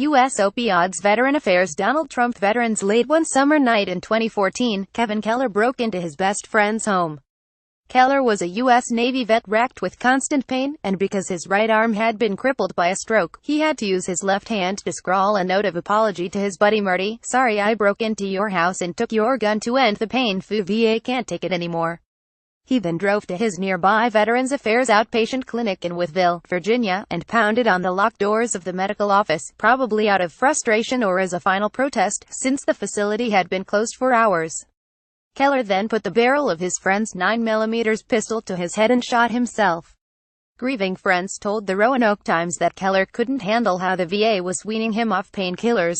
U.S. opioids veteran affairs. Donald Trump veterans. Late one summer night in 2014, Kevin Keller broke into his best friend's home. Keller was a U.S. Navy vet racked with constant pain, and because his right arm had been crippled by a stroke, he had to use his left hand to scrawl a note of apology to his buddy Marty. "Sorry I broke into your house and took your gun to end the pain. VA can't take it anymore." He then drove to his nearby Veterans Affairs outpatient clinic in Wytheville, Virginia, and pounded on the locked doors of the medical office, probably out of frustration or as a final protest, since the facility had been closed for hours. Keller then put the barrel of his friend's 9mm pistol to his head and shot himself. Grieving friends told the Roanoke Times that Keller couldn't handle how the VA was weaning him off painkillers.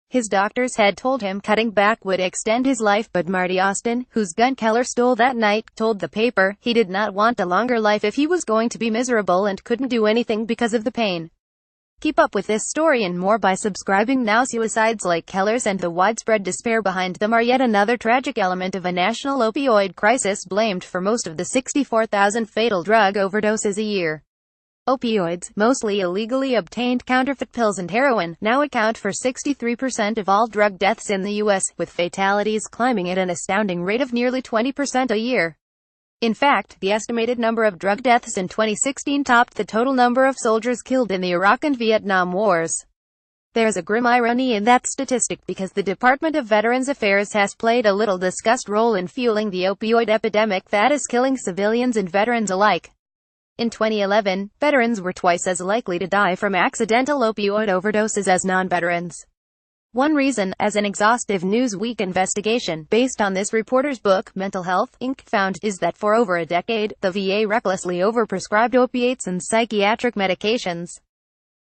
His doctors had told him cutting back would extend his life, but Marty Austin, whose gun Keller stole that night, told the paper he did not want a longer life if he was going to be miserable and couldn't do anything because of the pain. Keep up with this story and more by subscribing now. Suicides like Keller's and the widespread despair behind them are yet another tragic element of a national opioid crisis, blamed for most of the 64,000 fatal drug overdoses a year. Opioids, mostly illegally obtained counterfeit pills and heroin, now account for 63% of all drug deaths in the U.S., with fatalities climbing at an astounding rate of nearly 20% a year. In fact, the estimated number of drug deaths in 2016 topped the total number of soldiers killed in the Iraq and Vietnam Wars. There's a grim irony in that statistic because the Department of Veterans Affairs has played a little-discussed role in fueling the opioid epidemic that is killing civilians and veterans alike. In 2011, veterans were twice as likely to die from accidental opioid overdoses as non-veterans. One reason, as an exhaustive Newsweek investigation, based on this reporter's book, Mental Health, Inc., found, is that for over a decade, the VA recklessly overprescribed opiates and psychiatric medications.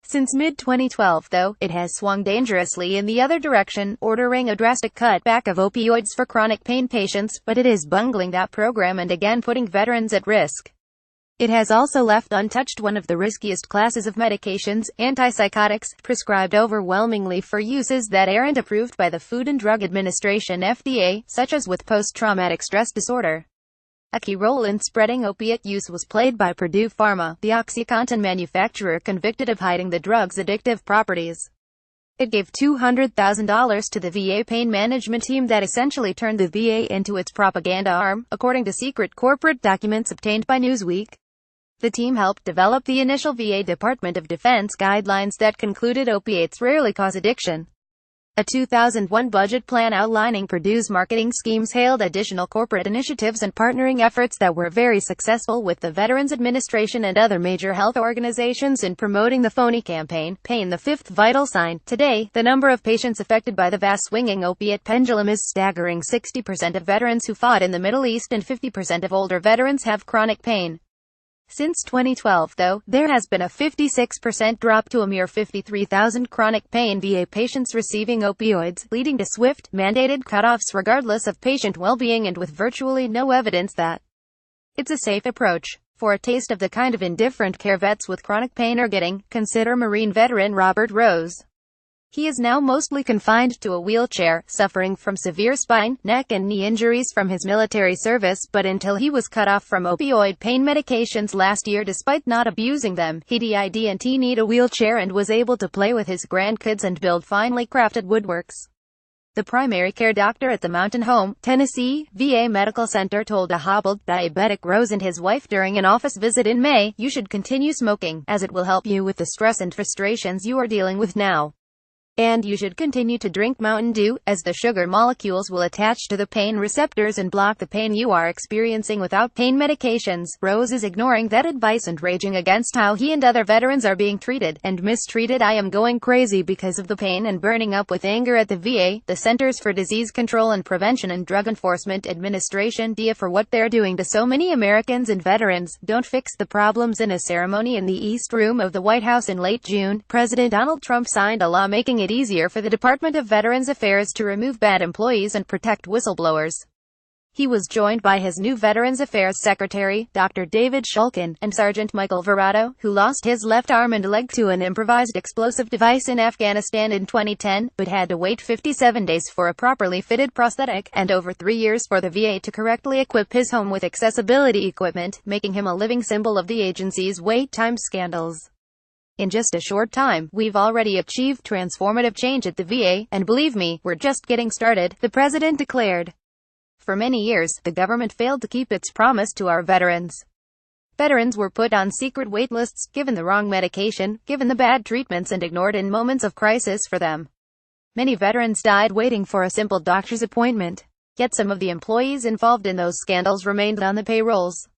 Since mid-2012, though, it has swung dangerously in the other direction, ordering a drastic cutback of opioids for chronic pain patients, but it is bungling that program and again putting veterans at risk. It has also left untouched one of the riskiest classes of medications, antipsychotics, prescribed overwhelmingly for uses that aren't approved by the Food and Drug Administration (FDA), such as with post-traumatic stress disorder. A key role in spreading opiate use was played by Purdue Pharma, the OxyContin manufacturer convicted of hiding the drug's addictive properties. It gave $200,000 to the VA pain management team that essentially turned the VA into its propaganda arm, according to secret corporate documents obtained by Newsweek. The team helped develop the initial VA Department of Defense guidelines that concluded opiates rarely cause addiction. A 2001 budget plan outlining Purdue's marketing schemes hailed additional corporate initiatives and partnering efforts that were very successful with the Veterans Administration and other major health organizations in promoting the phony campaign, Pain the Fifth Vital Sign. Today, the number of patients affected by the vast swinging opiate pendulum is staggering. 60% of veterans who fought in the Middle East and 50% of older veterans have chronic pain. Since 2012, though, there has been a 56% drop to a mere 53,000 chronic pain VA patients receiving opioids, leading to swift, mandated cutoffs regardless of patient well-being and with virtually no evidence that it's a safe approach. For a taste of the kind of indifferent care vets with chronic pain are getting, consider Marine veteran Robert Rose. He is now mostly confined to a wheelchair, suffering from severe spine, neck and knee injuries from his military service, but until he was cut off from opioid pain medications last year despite not abusing them, he didn't need a wheelchair and was able to play with his grandkids and build finely crafted woodworks. The primary care doctor at the Mountain Home, Tennessee, VA Medical Center told a hobbled, diabetic Rose and his wife during an office visit in May, "You should continue smoking, as it will help you with the stress and frustrations you are dealing with now. And you should continue to drink Mountain Dew, as the sugar molecules will attach to the pain receptors and block the pain you are experiencing without pain medications." Rose is ignoring that advice and raging against how he and other veterans are being treated and mistreated. "I am going crazy because of the pain and burning up with anger at the VA, the Centers for Disease Control and Prevention and Drug Enforcement Administration (DEA) for what they're doing to so many Americans and veterans." Don't fix the problems. In a ceremony in the East Room of the White House in late June, President Donald Trump signed a law making it easier for the Department of Veterans Affairs to remove bad employees and protect whistleblowers. He was joined by his new Veterans Affairs Secretary, Dr. David Shulkin, and Sergeant Michael Verrado, who lost his left arm and leg to an improvised explosive device in Afghanistan in 2010, but had to wait 57 days for a properly fitted prosthetic, and over 3 years for the VA to correctly equip his home with accessibility equipment, making him a living symbol of the agency's wait time scandals. In just a short time, we've already achieved transformative change at the VA, and believe me, we're just getting started, the president declared. For many years, the government failed to keep its promise to our veterans. Veterans were put on secret wait lists, given the wrong medication, given the bad treatments, and ignored in moments of crisis for them. Many veterans died waiting for a simple doctor's appointment. Yet some of the employees involved in those scandals remained on the payrolls.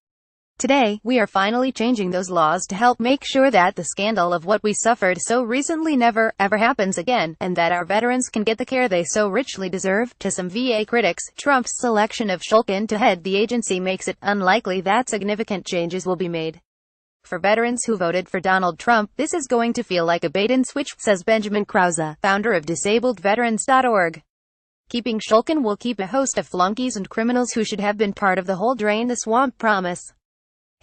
Today, we are finally changing those laws to help make sure that the scandal of what we suffered so recently never, ever happens again, and that our veterans can get the care they so richly deserve. To some VA critics, Trump's selection of Shulkin to head the agency makes it unlikely that significant changes will be made. For veterans who voted for Donald Trump, this is going to feel like a bait-and-switch, says Benjamin Krause, founder of DisabledVeterans.org. Keeping Shulkin will keep a host of flunkies and criminals who should have been part of the whole drain the swamp promise.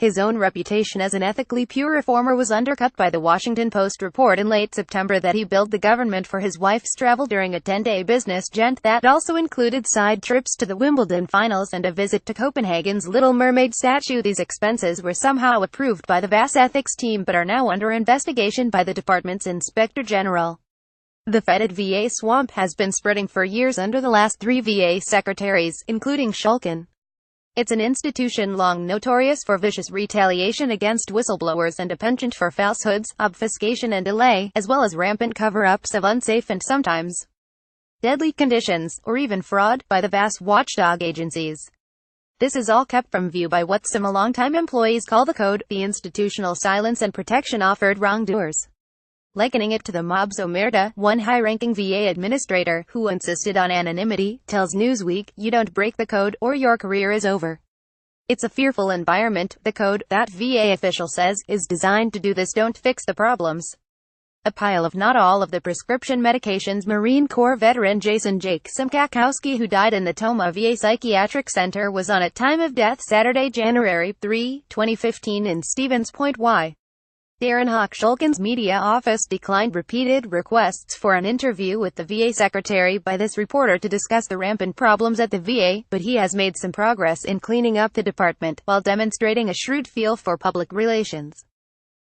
His own reputation as an ethically pure reformer was undercut by the Washington Post report in late September that he billed the government for his wife's travel during a 10-day business jet that also included side trips to the Wimbledon finals and a visit to Copenhagen's Little Mermaid statue. These expenses were somehow approved by the VA's ethics team but are now under investigation by the department's inspector general. The fetid VA swamp has been spreading for years under the last 3 VA secretaries, including Shulkin. It's an institution long notorious for vicious retaliation against whistleblowers and a penchant for falsehoods, obfuscation and delay, as well as rampant cover-ups of unsafe and sometimes deadly conditions, or even fraud, by the vast watchdog agencies. This is all kept from view by what some longtime employees call the code, the institutional silence and protection offered wrongdoers. Likening it to the mob's omerta, one high-ranking VA administrator, who insisted on anonymity, tells Newsweek, "You don't break the code, or your career is over." It's a fearful environment. The code, that VA official says, is designed to do this, don't fix the problems. A pile of not all of the prescription medications. Marine Corps veteran Jason Jake Simkakowski, who died in the Toma VA Psychiatric Center, was on at time of death Saturday, January 3, 2015 in Stevens Point, Y. Darren Hawk. Shulkin's media office declined repeated requests for an interview with the VA secretary by this reporter to discuss the rampant problems at the VA, but he has made some progress in cleaning up the department, while demonstrating a shrewd feel for public relations.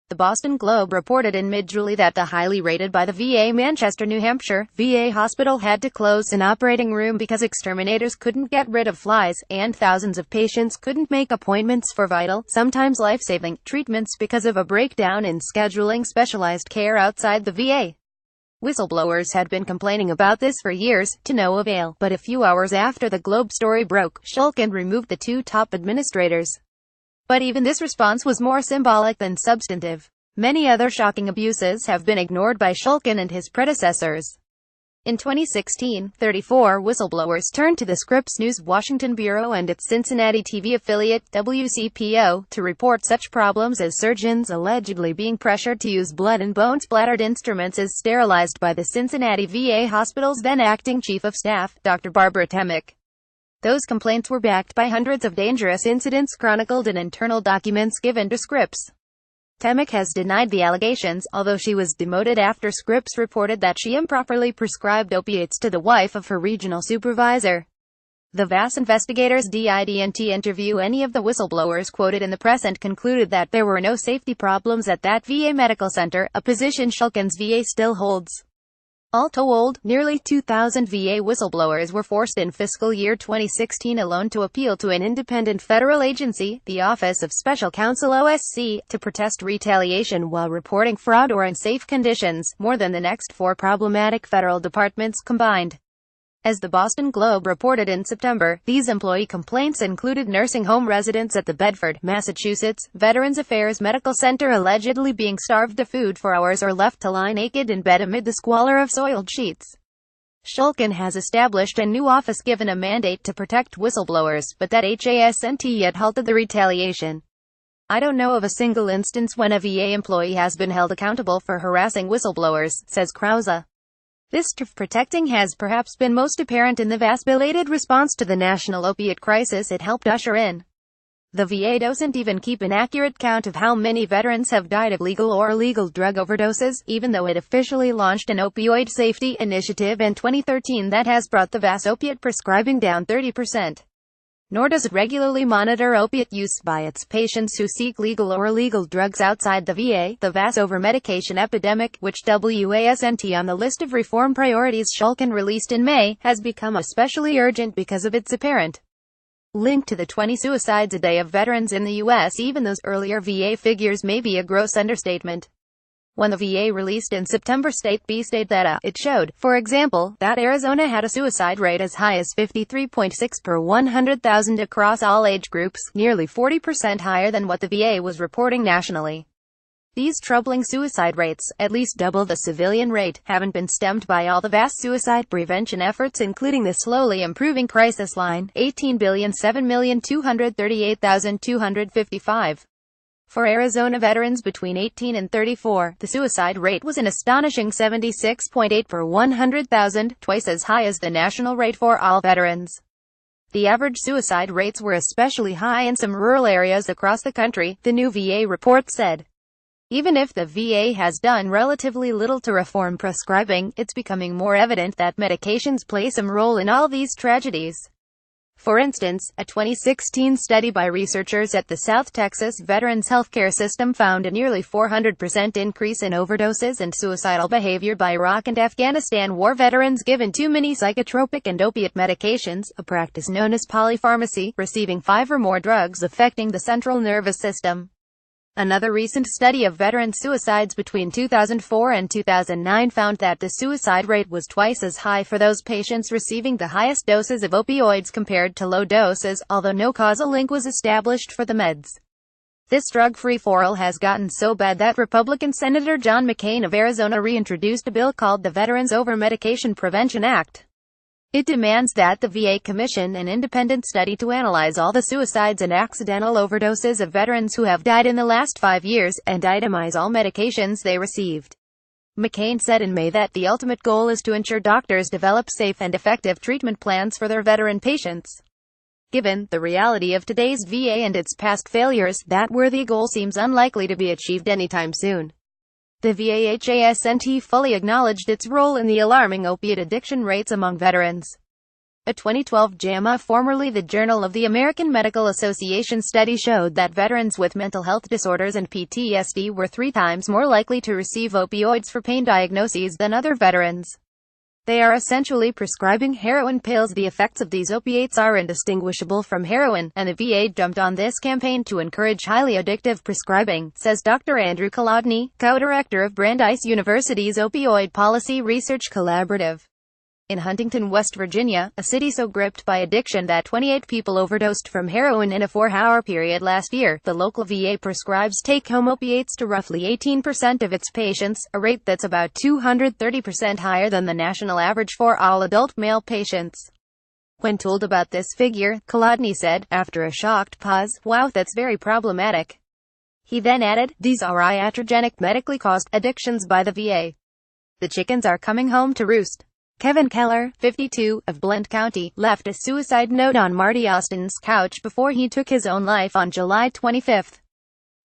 The Boston Globe reported in mid-July that the highly rated by the VA Manchester, New Hampshire, VA hospital had to close an operating room because exterminators couldn't get rid of flies, and thousands of patients couldn't make appointments for vital, sometimes life-saving, treatments because of a breakdown in scheduling specialized care outside the VA. Whistleblowers had been complaining about this for years, to no avail, but a few hours after the Globe story broke, Shulkin removed the 2 top administrators. But even this response was more symbolic than substantive. Many other shocking abuses have been ignored by Shulkin and his predecessors. In 2016, 34 whistleblowers turned to the Scripps News Washington bureau and its Cincinnati TV affiliate, WCPO, to report such problems as surgeons allegedly being pressured to use blood and bone-splattered instruments as sterilized by the Cincinnati VA hospital's then acting chief of staff, Dr. Barbara Temick. Those complaints were backed by hundreds of dangerous incidents chronicled in internal documents given to Scripps. Temick has denied the allegations, although she was demoted after Scripps reported that she improperly prescribed opiates to the wife of her regional supervisor. The VAS investigators didn't interview any of the whistleblowers quoted in the press and concluded that there were no safety problems at that VA medical center, a position Shulkin's VA still holds. All told, nearly 2,000 VA whistleblowers were forced in fiscal year 2016 alone to appeal to an independent federal agency, the Office of Special Counsel OSC, to protest retaliation while reporting fraud or unsafe conditions, more than the next 4 problematic federal departments combined. As the Boston Globe reported in September, these employee complaints included nursing home residents at the Bedford, Massachusetts, Veterans Affairs Medical Center allegedly being starved of food for hours or left to lie naked in bed amid the squalor of soiled sheets. Shulkin has established a new office given a mandate to protect whistleblowers, but that hasn't yet halted the retaliation. "I don't know of a single instance when a VA employee has been held accountable for harassing whistleblowers," says Krause. This protecting has perhaps been most apparent in the vast belated response to the national opiate crisis it helped usher in. The VA doesn't even keep an accurate count of how many veterans have died of legal or illegal drug overdoses, even though it officially launched an opioid safety initiative in 2013 that has brought the VA's opiate prescribing down 30%. nor does it regularly monitor opiate use by its patients who seek legal or illegal drugs outside the VA. The vast over-medication epidemic, which wasn't on the list of reform priorities Shulkin released in May, has become especially urgent because of its apparent link to the 20 suicides a day of veterans in the U.S. Even those earlier VA figures may be a gross understatement. When the VA released in September state-by-state data, it showed, for example, that Arizona had a suicide rate as high as 53.6 per 100,000 across all age groups, nearly 40% higher than what the VA was reporting nationally. These troubling suicide rates, at least double the civilian rate, haven't been stemmed by all the vast suicide prevention efforts including the slowly improving crisis line, $18,7,238,255. For Arizona veterans between 18 and 34, the suicide rate was an astonishing 76.8 per 100,000, twice as high as the national rate for all veterans. The average suicide rates were especially high in some rural areas across the country, the new VA report said. Even if the VA has done relatively little to reform prescribing, it's becoming more evident that medications play some role in all these tragedies. For instance, a 2016 study by researchers at the South Texas Veterans Healthcare System found a nearly 400% increase in overdoses and suicidal behavior by Iraq and Afghanistan war veterans given too many psychotropic and opiate medications, a practice known as polypharmacy, receiving 5 or more drugs affecting the central nervous system. Another recent study of veteran suicides between 2004 and 2009 found that the suicide rate was twice as high for those patients receiving the highest doses of opioids compared to low doses, although no causal link was established for the meds. This drug free-for-all has gotten so bad that Republican Senator John McCain of Arizona reintroduced a bill called the Veterans Over-Medication Prevention Act. It demands that the VA commission an independent study to analyze all the suicides and accidental overdoses of veterans who have died in the last 5 years, and itemize all medications they received. McCain said in May that the ultimate goal is to ensure doctors develop safe and effective treatment plans for their veteran patients. Given the reality of today's VA and its past failures, that worthy goal seems unlikely to be achieved anytime soon. The VA-HASNT fully acknowledged its role in the alarming opiate addiction rates among veterans. A 2012 JAMA, formerly the Journal of the American Medical Association study showed that veterans with mental health disorders and PTSD were 3 times more likely to receive opioids for pain diagnoses than other veterans. They are essentially prescribing heroin pills. The effects of these opiates are indistinguishable from heroin, and the VA jumped on this campaign to encourage highly addictive prescribing, says Dr. Andrew Kolodny, co-director of Brandeis University's Opioid Policy Research Collaborative. In Huntington, West Virginia, a city so gripped by addiction that 28 people overdosed from heroin in a 4-hour period last year, the local VA prescribes take-home opiates to roughly 18% of its patients, a rate that's about 230% higher than the national average for all adult male patients. When told about this figure, Kolodny said, after a shocked pause, "Wow, that's very problematic." He then added, "These are iatrogenic, medically caused addictions by the VA. The chickens are coming home to roost." Kevin Keller, 52, of Blount County, left a suicide note on Marty Austin's couch before he took his own life on July 25.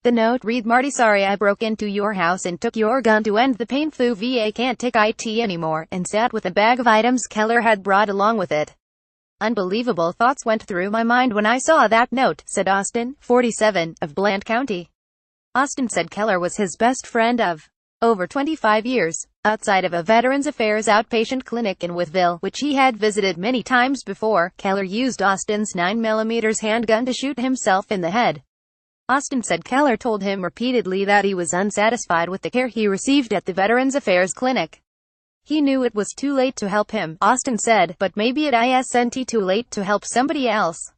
The note read, "Marty, sorry I broke into your house and took your gun to end the pain. Flu VA can't take IT anymore," and sat with a bag of items Keller had brought along with it. "Unbelievable thoughts went through my mind when I saw that note," said Austin, 47, of Blount County. Austin said Keller was his best friend of over 25 years. Outside of a Veterans Affairs outpatient clinic in Wytheville, which he had visited many times before, Keller used Austin's 9mm handgun to shoot himself in the head. Austin said Keller told him repeatedly that he was unsatisfied with the care he received at the Veterans Affairs clinic. He knew it was too late to help him, Austin said, but maybe it isn't too late to help somebody else.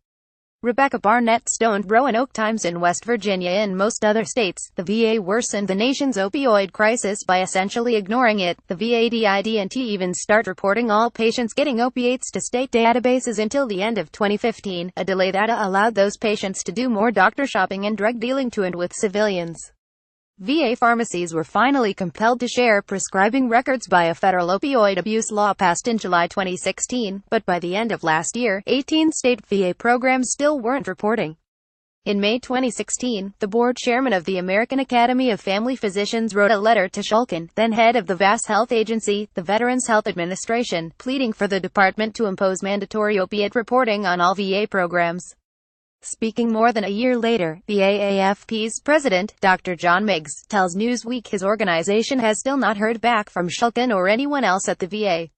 Rebecca Barnett stoned Roanoke Times in West Virginia and most other states. The VA worsened the nation's opioid crisis by essentially ignoring it. The VA didn't even start reporting all patients getting opiates to state databases until the end of 2015, a delay that allowed those patients to do more doctor shopping and drug dealing to and with civilians. VA pharmacies were finally compelled to share prescribing records by a federal opioid abuse law passed in July 2016, but by the end of last year, 18 state VA programs still weren't reporting. In May 2016, the board chairman of the American Academy of Family Physicians wrote a letter to Shulkin, then head of the VAS health agency, the Veterans Health Administration, pleading for the department to impose mandatory opiate reporting on all VA programs. Speaking more than a year later, the AAFP's president, Dr. John Meigs, tells Newsweek his organization has still not heard back from Shulkin or anyone else at the VA.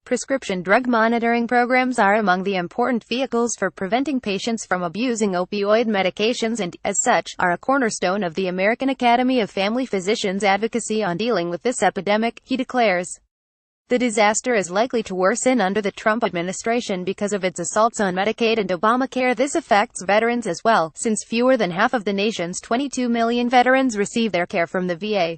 Prescription drug monitoring programs are among the important vehicles for preventing patients from abusing opioid medications and, as such, are a cornerstone of the American Academy of Family Physicians' advocacy on dealing with this epidemic, he declares. The disaster is likely to worsen under the Trump administration because of its assaults on Medicaid and Obamacare. This affects veterans as well, since fewer than half of the nation's 22 million veterans receive their care from the VA.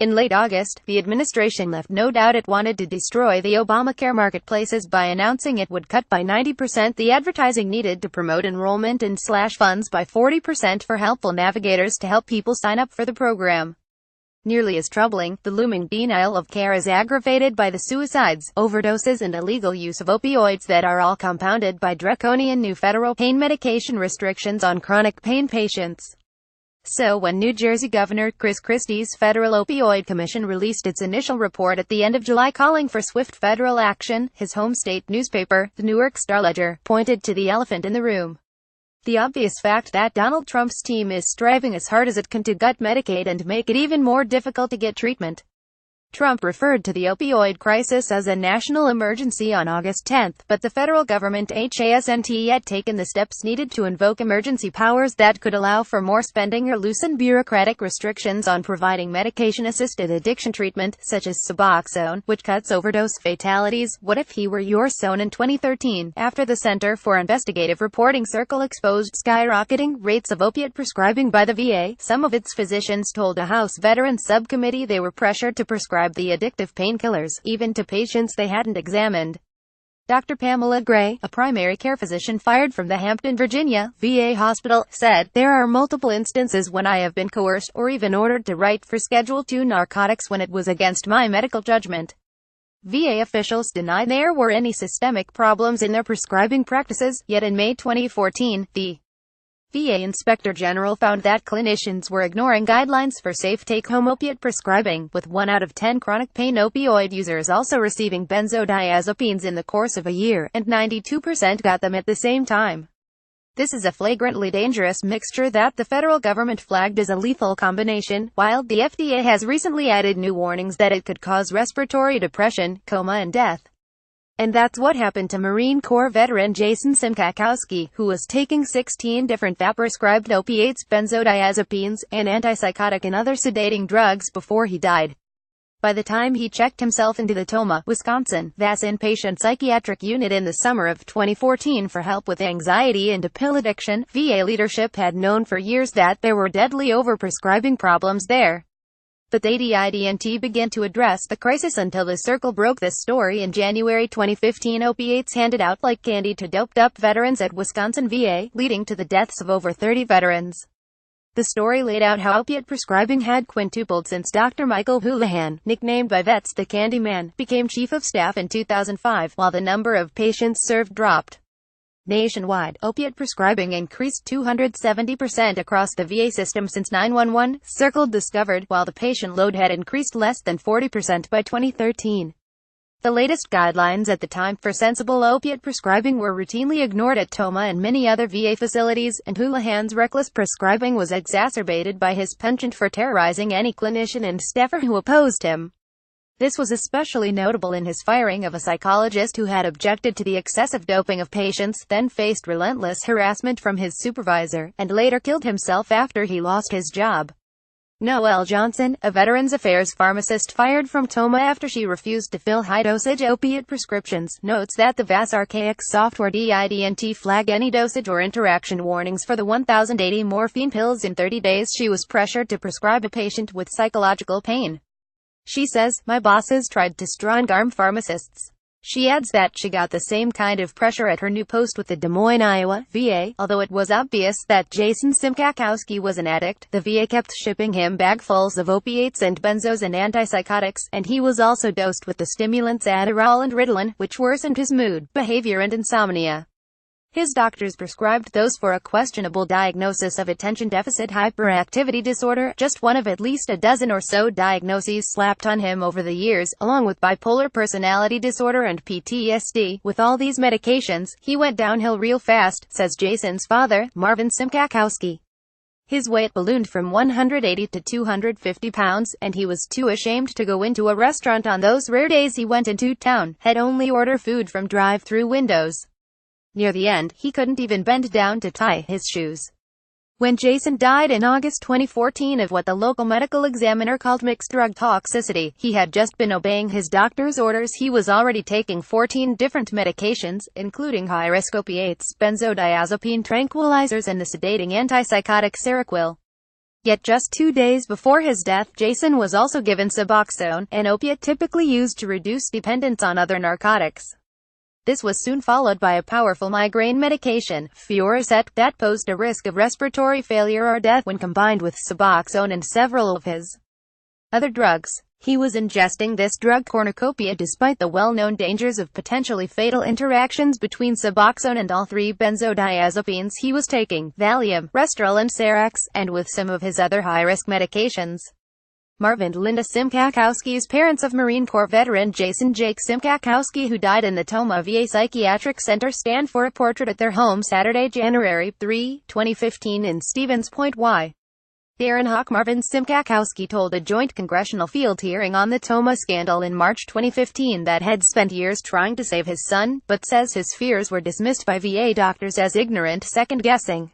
In late August, the administration left no doubt it wanted to destroy the Obamacare marketplaces by announcing it would cut by 90% the advertising needed to promote enrollment and slash funds by 40% for helpful navigators to help people sign up for the program. Nearly as troubling, the looming denial of care is aggravated by the suicides, overdoses and illegal use of opioids that are all compounded by draconian new federal pain medication restrictions on chronic pain patients. So when New Jersey Governor Chris Christie's Federal Opioid Commission released its initial report at the end of July calling for swift federal action, his home state newspaper, the Newark Star-Ledger, pointed to the elephant in the room. The obvious fact that Donald Trump's team is striving as hard as it can to gut Medicaid and make it even more difficult to get treatment. Trump referred to the opioid crisis as a national emergency on August 10, but the federal government hasn't yet taken the steps needed to invoke emergency powers that could allow for more spending or loosen bureaucratic restrictions on providing medication-assisted addiction treatment, such as Suboxone, which cuts overdose fatalities. What if he were your son? In 2013, after the Center for Investigative Reporting Circle exposed skyrocketing rates of opiate prescribing by the VA, some of its physicians told a House Veterans Subcommittee they were pressured to prescribe the addictive painkillers, even to patients they hadn't examined. Dr. Pamela Gray, a primary care physician fired from the Hampton, Virginia, VA hospital, said, "There are multiple instances when I have been coerced or even ordered to write for Schedule II narcotics when it was against my medical judgment." VA officials denied there were any systemic problems in their prescribing practices, yet in May 2014, the VA Inspector General found that clinicians were ignoring guidelines for safe take-home opiate prescribing, with 1 out of 10 chronic pain opioid users also receiving benzodiazepines in the course of a year, and 92% got them at the same time. This is a flagrantly dangerous mixture that the federal government flagged as a lethal combination, while the FDA has recently added new warnings that it could cause respiratory depression, coma and death. And that's what happened to Marine Corps veteran Jason Simkakowski, who was taking 16 different VA-prescribed opiates, benzodiazepines, an antipsychotic and other sedating drugs before he died. By the time he checked himself into the Toma, Wisconsin, VA's inpatient psychiatric unit in the summer of 2014 for help with anxiety and a pill addiction, VA leadership had known for years that there were deadly overprescribing problems there. But they didn't begin to address the crisis until the Circle broke this story in January 2015. Opiates handed out like candy to doped-up veterans at Wisconsin VA, leading to the deaths of over 30 veterans. The story laid out how opiate prescribing had quintupled since Dr. Michael Houlihan, nicknamed by vets the Candyman, became chief of staff in 2005, while the number of patients served dropped. Nationwide, opiate prescribing increased 270% across the VA system since 911, Circle discovered, while the patient load had increased less than 40% by 2013. The latest guidelines at the time for sensible opiate prescribing were routinely ignored at Toma and many other VA facilities, and Houlihan's reckless prescribing was exacerbated by his penchant for terrorizing any clinician and staffer who opposed him. This was especially notable in his firing of a psychologist who had objected to the excessive doping of patients, then faced relentless harassment from his supervisor, and later killed himself after he lost his job. Noelle Johnson, a Veterans Affairs pharmacist fired from Toma after she refused to fill high-dosage opiate prescriptions, notes that the VA's archaic software didn't flag any dosage or interaction warnings for the 1,080 morphine pills in 30 days she was pressured to prescribe a patient with psychological pain. She says, "My bosses tried to strong-arm pharmacists." She adds that she got the same kind of pressure at her new post with the Des Moines, Iowa, VA. Although it was obvious that Jason Simkakowski was an addict, the VA kept shipping him bagfuls of opiates and benzos and antipsychotics, and he was also dosed with the stimulants Adderall and Ritalin, which worsened his mood, behavior and insomnia. His doctors prescribed those for a questionable diagnosis of attention deficit hyperactivity disorder, just one of at least a dozen or so diagnoses slapped on him over the years, along with bipolar personality disorder and PTSD. With all these medications, he went downhill real fast, says Jason's father, Marvin Simkakowski. His weight ballooned from 180 to 250 pounds, and he was too ashamed to go into a restaurant on those rare days he went into town, he'd only order food from drive-through windows. Near the end, he couldn't even bend down to tie his shoes. When Jason died in August 2014 of what the local medical examiner called mixed drug toxicity, he had just been obeying his doctor's orders. He was already taking 14 different medications, including high-risk opiates, benzodiazepine tranquilizers and the sedating antipsychotic Seroquel. Yet just 2 days before his death, Jason was also given Suboxone, an opiate typically used to reduce dependence on other narcotics. This was soon followed by a powerful migraine medication, Fioricet, that posed a risk of respiratory failure or death when combined with Suboxone and several of his other drugs. He was ingesting this drug cornucopia despite the well-known dangers of potentially fatal interactions between Suboxone and all three benzodiazepines he was taking, Valium, Restoril and Serax, and with some of his other high-risk medications. Marvin and Linda Simkakowski's parents of Marine Corps veteran Jason Jake Simkakowski, who died in the Toma VA Psychiatric Center, stand for a portrait at their home Saturday, January 3, 2015 in Stevens Point, Y. Darren Hawk. Marvin Simkakowski told a joint congressional field hearing on the Toma scandal in March 2015 that had spent years trying to save his son, but says his fears were dismissed by VA doctors as ignorant second-guessing.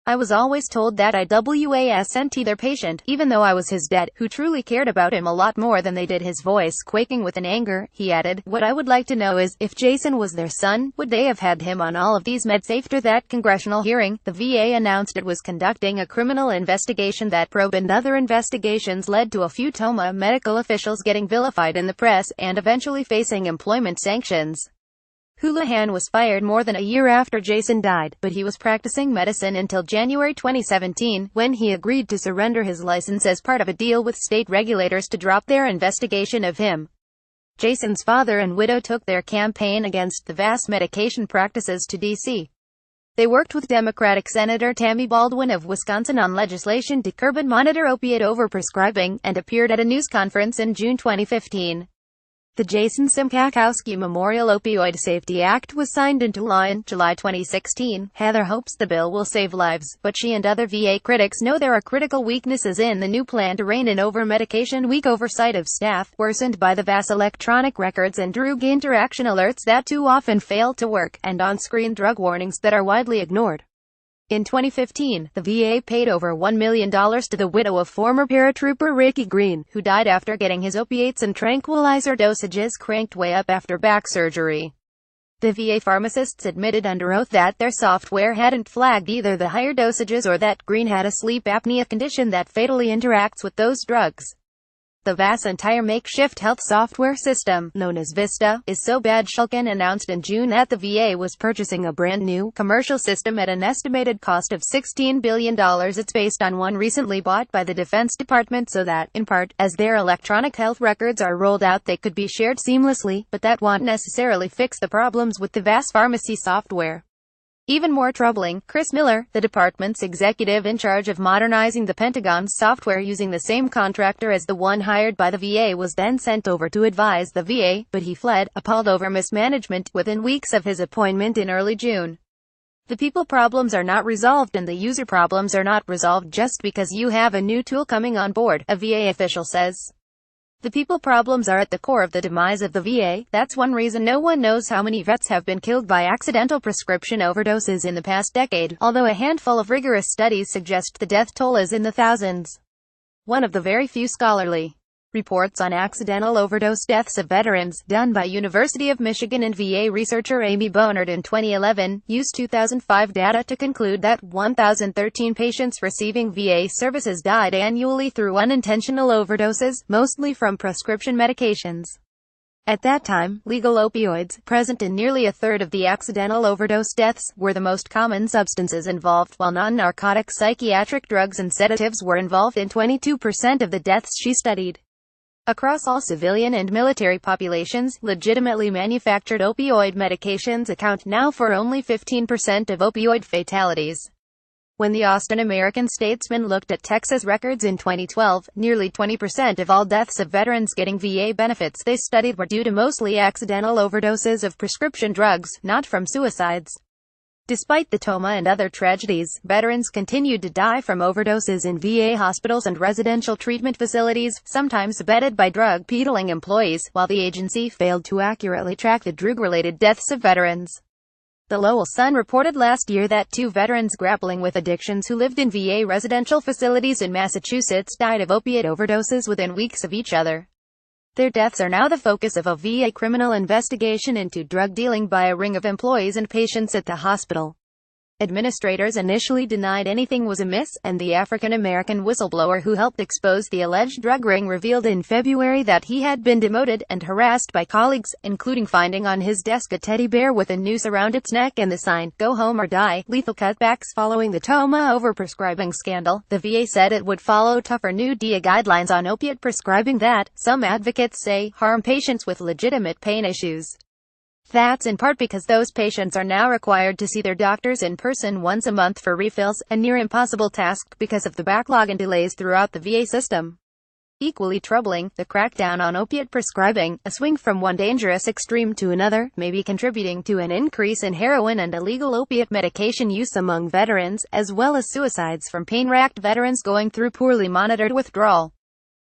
I was always told that I wasn't their patient, even though I was his dad, who truly cared about him a lot more than they did. His voice quaking with an anger, he added, "What I would like to know is, if Jason was their son, would they have had him on all of these meds?" After that congressional hearing, the VA announced it was conducting a criminal investigation. That probe and other investigations led to a few Toma medical officials getting vilified in the press, and eventually facing employment sanctions. Houlihan was fired more than a year after Jason died, but he was practicing medicine until January 2017, when he agreed to surrender his license as part of a deal with state regulators to drop their investigation of him. Jason's father and widow took their campaign against the vast medication practices to D.C. They worked with Democratic Senator Tammy Baldwin of Wisconsin on legislation to curb and monitor opiate overprescribing, and appeared at a news conference in June 2015. The Jason Simkakowski Memorial Opioid Safety Act was signed into law in July 2016. Heather hopes the bill will save lives, but she and other VA critics know there are critical weaknesses in the new plan to rein in over-medication. Weak oversight of staff, worsened by the vast electronic records and drug interaction alerts that too often fail to work, and on-screen drug warnings that are widely ignored. In 2015, the VA paid over $1 million to the widow of former paratrooper Ricky Green, who died after getting his opiates and tranquilizer dosages cranked way up after back surgery. The VA pharmacists admitted under oath that their software hadn't flagged either the higher dosages or that Green had a sleep apnea condition that fatally interacts with those drugs. The VA's entire makeshift health software system, known as Vista, is so bad Shulkin announced in June that the VA was purchasing a brand new, commercial system at an estimated cost of $16 billion. It's based on one recently bought by the Defense Department so that, in part, as their electronic health records are rolled out they could be shared seamlessly, but that won't necessarily fix the problems with the VA's pharmacy software. Even more troubling, Chris Miller, the department's executive in charge of modernizing the Pentagon's software using the same contractor as the one hired by the VA, was then sent over to advise the VA, but he fled, appalled over mismanagement, within weeks of his appointment in early June. The people problems are not resolved and the user problems are not resolved just because you have a new tool coming on board, a VA official says. The people problems are at the core of the demise of the VA. That's one reason no one knows how many vets have been killed by accidental prescription overdoses in the past decade, although a handful of rigorous studies suggest the death toll is in the thousands. One of the very few scholarly reports on accidental overdose deaths of veterans, done by University of Michigan and VA researcher Amy Bonard in 2011, used 2005 data to conclude that 1,013 patients receiving VA services died annually through unintentional overdoses, mostly from prescription medications. At that time, legal opioids, present in nearly a third of the accidental overdose deaths, were the most common substances involved, while non-narcotic psychiatric drugs and sedatives were involved in 22% of the deaths she studied. Across all civilian and military populations, legitimately manufactured opioid medications account now for only 15% of opioid fatalities. When the Austin American-Statesman looked at Texas records in 2012, nearly 20% of all deaths of veterans getting VA benefits they studied were due to mostly accidental overdoses of prescription drugs, not from suicides. Despite the Toma and other tragedies, veterans continued to die from overdoses in VA hospitals and residential treatment facilities, sometimes abetted by drug-peddling employees, while the agency failed to accurately track the drug-related deaths of veterans. The Lowell Sun reported last year that 2 veterans grappling with addictions who lived in VA residential facilities in Massachusetts died of opiate overdoses within weeks of each other. Their deaths are now the focus of a VA criminal investigation into drug dealing by a ring of employees and patients at the hospital. Administrators initially denied anything was amiss, and the African-American whistleblower who helped expose the alleged drug ring revealed in February that he had been demoted and harassed by colleagues, including finding on his desk a teddy bear with a noose around its neck and the sign, "Go home or die." Lethal cutbacks following the Toma overprescribing scandal. The VA said it would follow tougher new DEA guidelines on opiate prescribing that, some advocates say, harm patients with legitimate pain issues. That's in part because those patients are now required to see their doctors in person once a month for refills, a near impossible task because of the backlog and delays throughout the VA system. Equally troubling, the crackdown on opiate prescribing, a swing from one dangerous extreme to another, may be contributing to an increase in heroin and illegal opiate medication use among veterans, as well as suicides from pain-racked veterans going through poorly monitored withdrawal.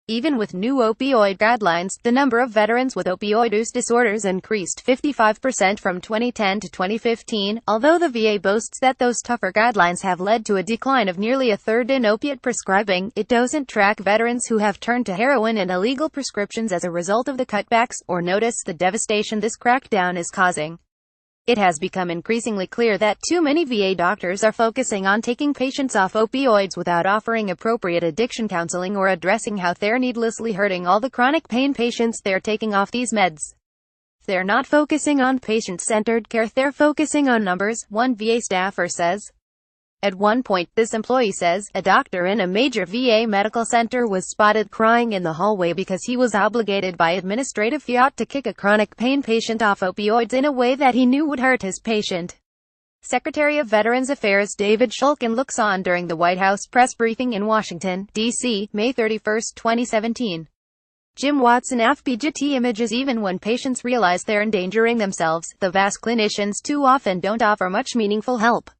Even with new opioid guidelines, the number of veterans with opioid use disorders increased 55% from 2010 to 2015, although the VA boasts that those tougher guidelines have led to a decline of nearly a third in opiate prescribing. It doesn't track veterans who have turned to heroin and illegal prescriptions as a result of the cutbacks, or notice the devastation this crackdown is causing. It has become increasingly clear that too many VA doctors are focusing on taking patients off opioids without offering appropriate addiction counseling or addressing how they're needlessly hurting all the chronic pain patients they're taking off these meds. They're not focusing on patient-centered care, they're focusing on numbers, one VA staffer says. At one point, this employee says, a doctor in a major VA medical center was spotted crying in the hallway because he was obligated by administrative fiat to kick a chronic pain patient off opioids in a way that he knew would hurt his patient. Secretary of Veterans Affairs David Shulkin looks on during the White House press briefing in Washington, D.C., May 31, 2017. Jim Watson FBGT images. Even when patients realize they're endangering themselves, the VAS clinicians too often don't offer much meaningful help.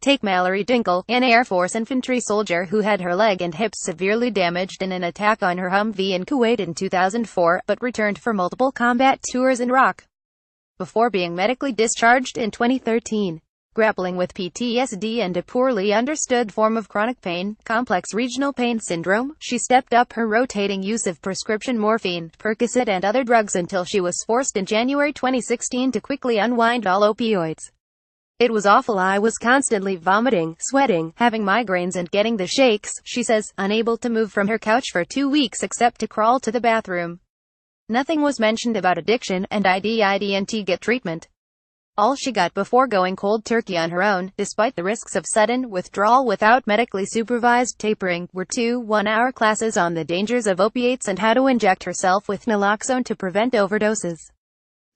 Take Mallory Dinkle, an Air Force infantry soldier who had her leg and hips severely damaged in an attack on her Humvee in Kuwait in 2004, but returned for multiple combat tours in Iraq before being medically discharged in 2013. Grappling with PTSD and a poorly understood form of chronic pain, complex regional pain syndrome, she stepped up her rotating use of prescription morphine, Percocet and other drugs until she was forced in January 2016 to quickly unwind all opioids. It was awful. I was constantly vomiting, sweating, having migraines and getting the shakes, she says, unable to move from her couch for 2 weeks except to crawl to the bathroom. Nothing was mentioned about addiction, and I didn't get treatment. All she got before going cold turkey on her own, despite the risks of sudden withdrawal without medically supervised tapering, were 2 one-hour classes on the dangers of opiates and how to inject herself with naloxone to prevent overdoses.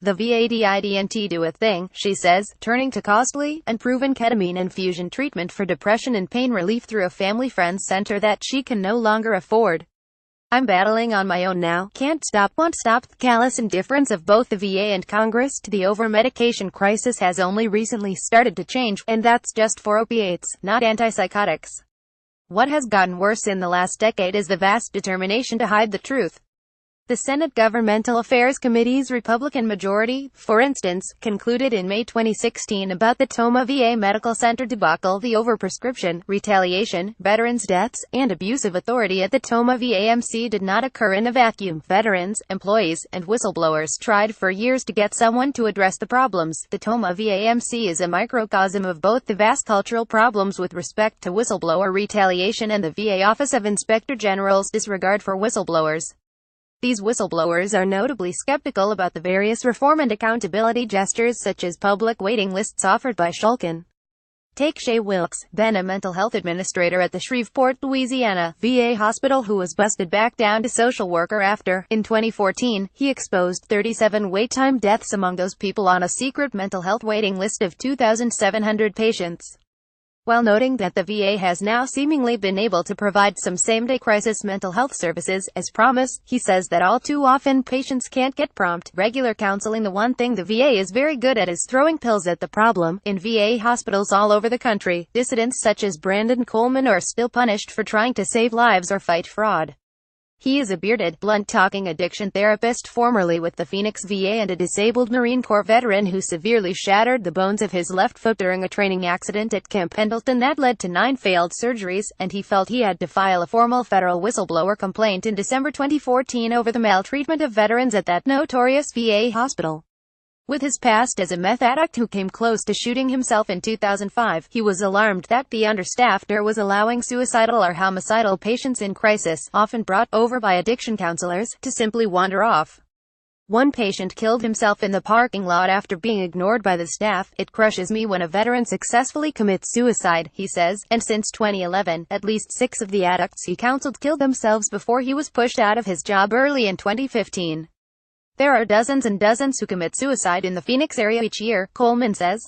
The VA didn't do a thing, she says, turning to costly, unproven ketamine infusion treatment for depression and pain relief through a family friend's center that she can no longer afford. I'm battling on my own now, can't stop, won't stop. The callous indifference of both the VA and Congress to the over-medication crisis has only recently started to change, and that's just for opiates, not antipsychotics. What has gotten worse in the last decade is the vast determination to hide the truth. The Senate Governmental Affairs Committee's Republican majority, for instance, concluded in May 2016 about the Toma VA Medical Center debacle: the overprescription, retaliation, veterans' deaths, and abuse of authority at the Toma VAMC did not occur in a vacuum. Veterans, employees, and whistleblowers tried for years to get someone to address the problems. The Toma VAMC is a microcosm of both the vast cultural problems with respect to whistleblower retaliation and the VA Office of Inspector General's disregard for whistleblowers. These whistleblowers are notably skeptical about the various reform and accountability gestures such as public waiting lists offered by Shulkin. Take Shay Wilkes, then a mental health administrator at the Shreveport, Louisiana, VA hospital who was busted back down to social worker after, in 2014, he exposed 37 wait-time deaths among those people on a secret mental health waiting list of 2,700 patients. While noting that the VA has now seemingly been able to provide some same-day crisis mental health services, as promised, he says that all too often patients can't get prompt, regular counseling. The one thing the VA is very good at is throwing pills at the problem. In VA hospitals all over the country, dissidents such as Brandon Coleman are still punished for trying to save lives or fight fraud. He is a bearded, blunt-talking addiction therapist formerly with the Phoenix VA and a disabled Marine Corps veteran who severely shattered the bones of his left foot during a training accident at Camp Pendleton that led to 9 failed surgeries, and he felt he had to file a formal federal whistleblower complaint in December 2014 over the maltreatment of veterans at that notorious VA hospital. With his past as a meth addict who came close to shooting himself in 2005, he was alarmed that the understaffed ER was allowing suicidal or homicidal patients in crisis, often brought over by addiction counselors, to simply wander off. One patient killed himself in the parking lot after being ignored by the staff. "It crushes me when a veteran successfully commits suicide," he says, and since 2011, at least 6 of the addicts he counseled killed themselves before he was pushed out of his job early in 2015. There are dozens and dozens who commit suicide in the Phoenix area each year, Coleman says.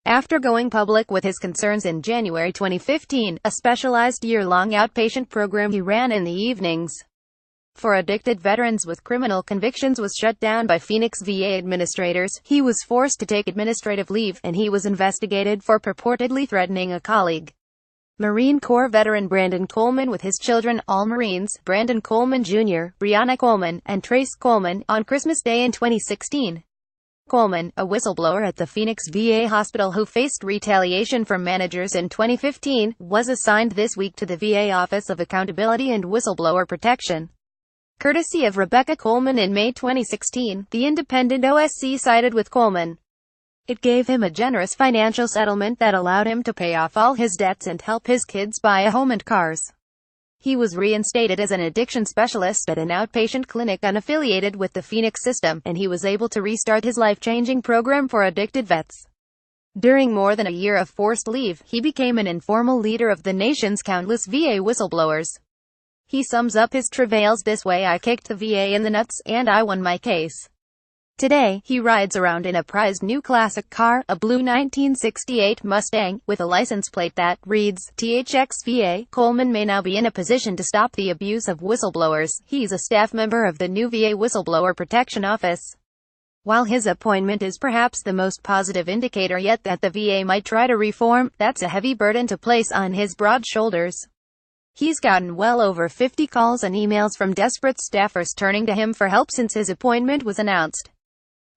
After going public with his concerns in January 2015, a specialized year-long outpatient program he ran in the evenings for addicted veterans with criminal convictions was shut down by Phoenix VA administrators. He was forced to take administrative leave, and he was investigated for purportedly threatening a colleague. Marine Corps veteran Brandon Coleman with his children, all Marines, Brandon Coleman Jr., Brianna Coleman, and Trace Coleman, on Christmas Day in 2016. Coleman, a whistleblower at the Phoenix VA hospital who faced retaliation from managers in 2015, was assigned this week to the VA Office of Accountability and Whistleblower Protection. Courtesy of Rebecca Coleman in May 2016, the independent OSC sided with Coleman. It gave him a generous financial settlement that allowed him to pay off all his debts and help his kids buy a home and cars. He was reinstated as an addiction specialist at an outpatient clinic unaffiliated with the Phoenix system, and he was able to restart his life-changing program for addicted vets. During more than a year of forced leave, he became an informal leader of the nation's countless VA whistleblowers. He sums up his travails this way: "I kicked the VA in the nuts, and I won my case." Today, he rides around in a prized new classic car, a blue 1968 Mustang, with a license plate that reads, THX-VA. Coleman may now be in a position to stop the abuse of whistleblowers. He's a staff member of the new VA Whistleblower Protection Office. While his appointment is perhaps the most positive indicator yet that the VA might try to reform, that's a heavy burden to place on his broad shoulders. He's gotten well over 50 calls and emails from desperate staffers turning to him for help since his appointment was announced.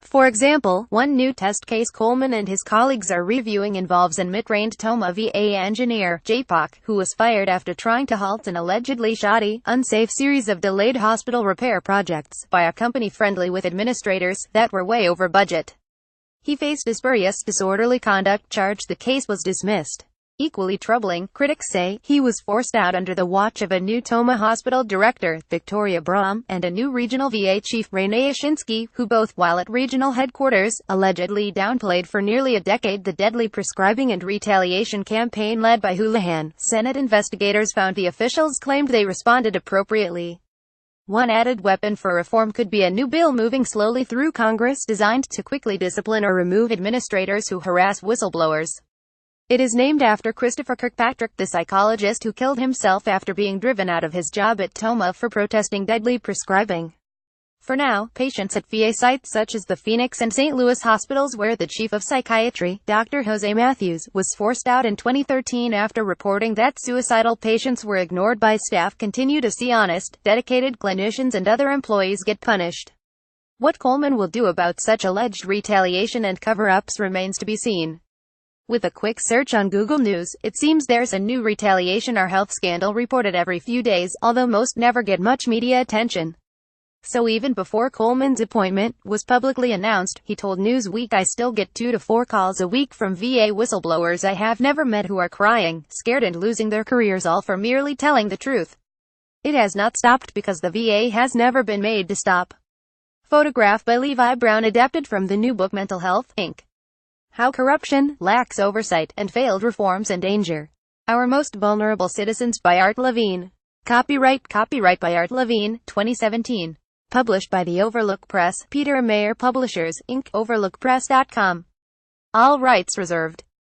For example, one new test case Coleman and his colleagues are reviewing involves an mid-trained Toma VA engineer, JPOC, who was fired after trying to halt an allegedly shoddy, unsafe series of delayed hospital repair projects by a company friendly with administrators that were way over budget. He faced a spurious disorderly conduct charge. The case was dismissed. Equally troubling, critics say, he was forced out under the watch of a new Toma Hospital director, Victoria Brahm, and a new regional VA chief, Renee Ashinsky, who both, while at regional headquarters, allegedly downplayed for nearly a decade the deadly prescribing and retaliation campaign led by Houlihan. Senate investigators found the officials claimed they responded appropriately. One added weapon for reform could be a new bill moving slowly through Congress designed to quickly discipline or remove administrators who harass whistleblowers. It is named after Christopher Kirkpatrick, the psychologist who killed himself after being driven out of his job at Toma for protesting deadly prescribing. For now, patients at VA sites such as the Phoenix and St. Louis hospitals, where the chief of psychiatry, Dr. Jose Matthews, was forced out in 2013 after reporting that suicidal patients were ignored by staff, continue to see honest, dedicated clinicians and other employees get punished. What Coleman will do about such alleged retaliation and cover-ups remains to be seen. With a quick search on Google News, it seems there's a new retaliation or health scandal reported every few days, although most never get much media attention. So even before Coleman's appointment was publicly announced, he told Newsweek, "I still get 2 to 4 calls a week from VA whistleblowers I have never met who are crying, scared and losing their careers, all for merely telling the truth. It has not stopped because the VA has never been made to stop." Photograph by Levi Brown, adapted from the new book Mental Health, Inc. How corruption, lax oversight, and failed reforms endanger our most vulnerable citizens by Art Levine. Copyright by Art Levine, 2017. Published by the Overlook Press, Peter Mayer Publishers, Inc., overlookpress.com. All rights reserved.